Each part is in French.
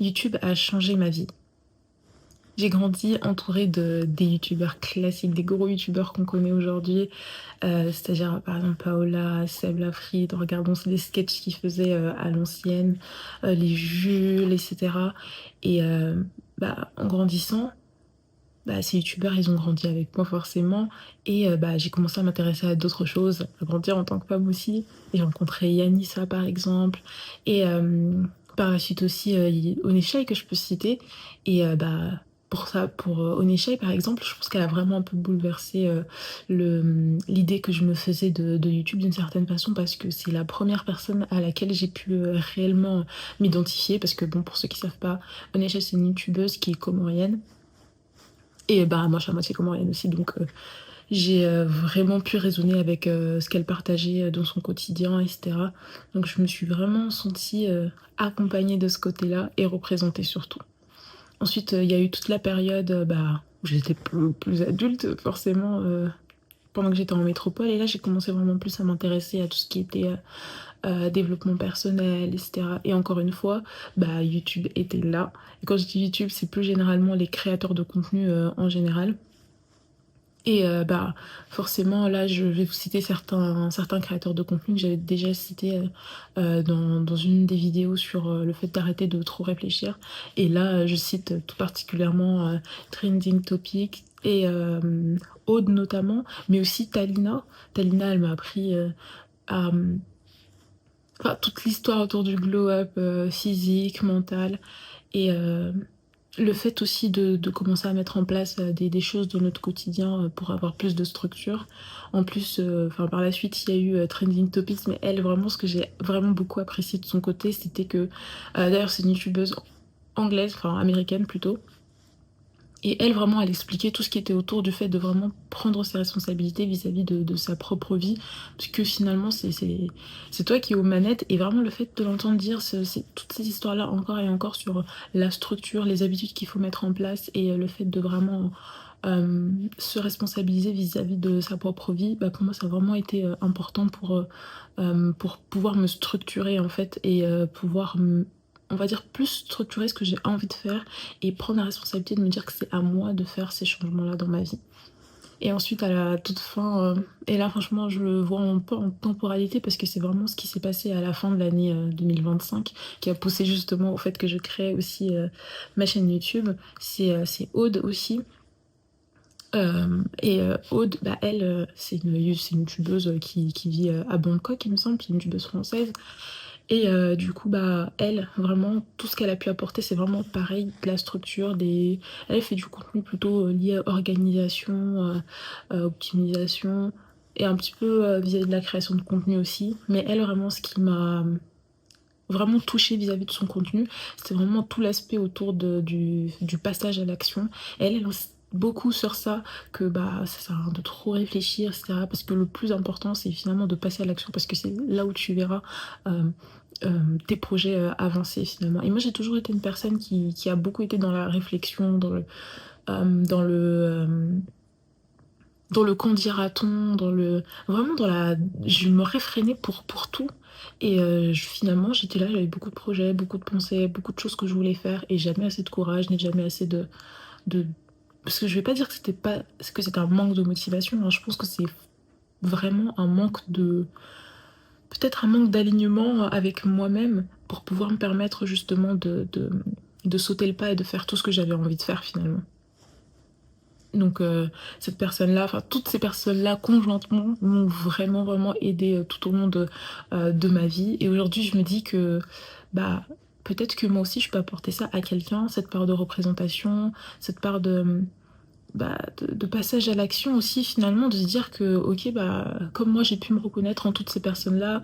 YouTube a changé ma vie. J'ai grandi entourée des youtubeurs classiques, des gros youtubeurs qu'on connaît aujourd'hui, c'est-à-dire par exemple Paola, Seb Lafrite, regardons les sketchs qu'ils faisaient à l'ancienne, les Jules, etc. Et en grandissant, ces youtubeurs, ils ont grandi avec moi forcément, et j'ai commencé à m'intéresser à d'autres choses, à grandir en tant que femme aussi. J'ai rencontré Yanissa par exemple, et par la suite aussi Oneshai que je peux citer, et pour ça, pour Oneshai par exemple, je pense qu'elle a vraiment un peu bouleversé l'idée que je me faisais de YouTube d'une certaine façon, parce que c'est la première personne à laquelle j'ai pu réellement m'identifier, parce que bon, pour ceux qui savent pas, Oneshai c'est une youtubeuse qui est comorienne. Et moi, je suis à moitié comorienne aussi, donc j'ai vraiment pu raisonner avec ce qu'elle partageait dans son quotidien, etc. Donc je me suis vraiment sentie accompagnée de ce côté-là et représentée surtout. Ensuite, il y a eu toute la période où j'étais plus adulte, forcément, pendant que j'étais en métropole. Et là, j'ai commencé vraiment plus à m'intéresser à tout ce qui était développement personnel, etc. Et encore une fois, YouTube était là. Et quand je dis YouTube, c'est plus généralement les créateurs de contenu en général. Et forcément, là, je vais vous citer certains créateurs de contenu que j'avais déjà cités dans une des vidéos sur le fait d'arrêter de trop réfléchir. Et là, je cite tout particulièrement Trending Topic et Aude notamment, mais aussi Talina. Talina, elle m'a appris à... toute l'histoire autour du glow-up physique, mental, et le fait aussi de commencer à mettre en place des choses dans notre quotidien pour avoir plus de structure. En plus, par la suite, il y a eu Trending Topics, mais elle, vraiment, ce que j'ai vraiment beaucoup apprécié de son côté, c'était que, d'ailleurs, c'est une youtubeuse anglaise, enfin américaine plutôt, et elle, vraiment, elle expliquait tout ce qui était autour du fait de vraiment prendre ses responsabilités vis-à-vis de sa propre vie, puisque finalement, c'est toi qui es aux manettes, et vraiment le fait de l'entendre dire toutes ces histoires-là encore et encore sur la structure, les habitudes qu'il faut mettre en place, et le fait de vraiment se responsabiliser vis-à-vis de sa propre vie, pour moi, ça a vraiment été important pour pouvoir me structurer, en fait, et pouvoir on va dire, plus structurer ce que j'ai envie de faire et prendre la responsabilité de me dire que c'est à moi de faire ces changements-là dans ma vie. Et ensuite, à la toute fin, et là, franchement, je le vois un peu en temporalité parce que c'est vraiment ce qui s'est passé à la fin de l'année 2025 qui a poussé justement au fait que je crée aussi ma chaîne YouTube. C'est Aude aussi. Aude, elle, c'est une youtubeuse qui vit à Bangkok, il me semble, c'est une youtubeuse française. Et du coup, elle, vraiment, tout ce qu'elle a pu apporter, c'est vraiment pareil, de la structure, elle fait du contenu plutôt lié à organisation, optimisation, et un petit peu vis-à-vis de la création de contenu aussi. Mais elle, vraiment, ce qui m'a vraiment touchée vis-à-vis de son contenu, c'est vraiment tout l'aspect autour du passage à l'action. Elle insiste beaucoup sur ça, que ça sert à rien de trop réfléchir, etc. Parce que le plus important, c'est finalement de passer à l'action, parce que c'est là où tu verras tes projets avancer finalement. Et moi, j'ai toujours été une personne qui a beaucoup été dans la réflexion, euh, dans le euh, dans le qu'en dira-t-on, vraiment dans la... Je me réfrénais pour tout. Et finalement, j'étais là, j'avais beaucoup de projets, beaucoup de pensées, beaucoup de choses que je voulais faire, et jamais assez de courage, ni jamais assez de... Parce que je vais pas dire que c'était un manque de motivation, hein. Je pense que c'est vraiment un manque de... Peut-être un manque d'alignement avec moi-même pour pouvoir me permettre justement de sauter le pas et de faire tout ce que j'avais envie de faire finalement. Donc cette personne-là, enfin toutes ces personnes-là conjointement m'ont vraiment vraiment aidé tout au long de ma vie. Et aujourd'hui je me dis que bah peut-être que moi aussi je peux apporter ça à quelqu'un, cette part de représentation, cette part de passage à l'action aussi finalement, de se dire que ok comme moi j'ai pu me reconnaître en toutes ces personnes-là,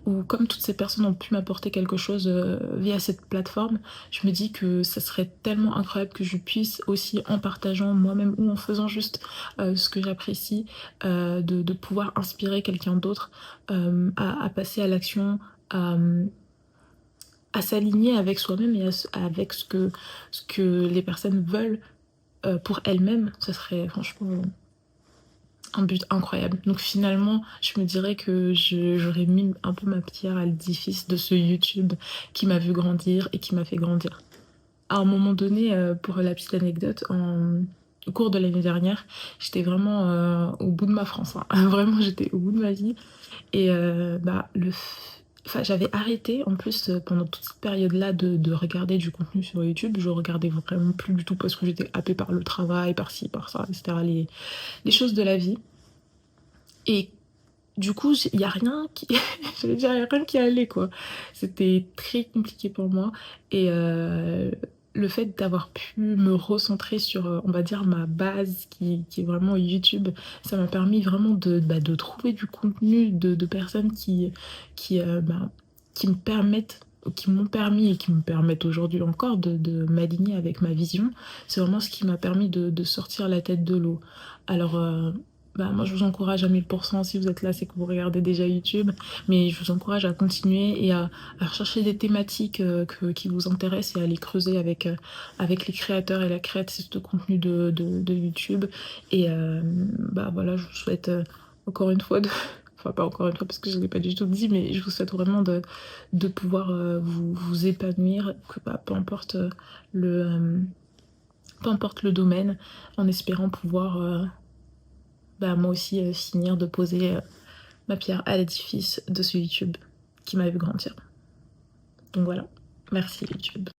ou comme toutes ces personnes ont pu m'apporter quelque chose via cette plateforme, je me dis que ça serait tellement incroyable que je puisse aussi, en partageant moi-même ou en faisant juste ce que j'apprécie, de pouvoir inspirer quelqu'un d'autre à passer à l'action, à s'aligner avec soi-même et avec ce que les personnes veulent pour elles-mêmes. Ça serait franchement un but incroyable. Donc finalement, je me dirais que j'aurais mis un peu ma pierre à l'édifice de ce YouTube qui m'a vu grandir et qui m'a fait grandir. à un moment donné, pour la petite anecdote, au cours de l'année dernière, j'étais vraiment au bout de ma France, hein. Vraiment, j'étais au bout de ma vie. Et bah, enfin, j'avais arrêté en plus pendant toute cette période-là de regarder du contenu sur YouTube. Je regardais vraiment plus du tout parce que j'étais happée par le travail, par ci, par ça, etc. Les choses de la vie. Et du coup, il n'y a rien qui... J'allais dire, il y a rien qui allait, quoi. C'était très compliqué pour moi. Et le fait d'avoir pu me recentrer sur, on va dire, ma base qui est vraiment YouTube, ça m'a permis vraiment de trouver du contenu de personnes qui me permettent qui m'ont permis et qui me permettent aujourd'hui encore de m'aligner avec ma vision. C'est vraiment ce qui m'a permis de sortir la tête de l'eau. Alors, bah, moi, je vous encourage à 1000%, si vous êtes là, c'est que vous regardez déjà YouTube, mais je vous encourage à continuer et à rechercher des thématiques qui vous intéressent et à les creuser avec les créateurs et la créatrice de contenu de YouTube. Et bah voilà, je vous souhaite encore une fois Enfin, pas encore une fois parce que je ne l'ai pas du tout dit, mais je vous souhaite vraiment de pouvoir vous épanouir, que bah, le, euh, peu importe le domaine, en espérant pouvoir bah, moi aussi finir de poser ma pierre à l'édifice de ce YouTube qui m'a vu grandir. Donc voilà, merci YouTube.